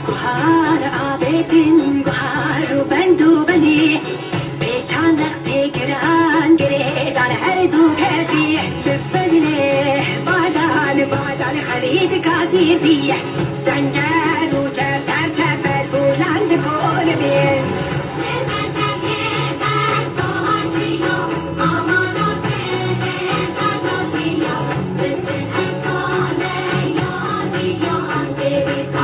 Guhar abedin guhar bendu beni Beçanak tekiran geredan her du kesi Tübbejne badan Halid Gazi Sengar uçar terçeper buland kol bin This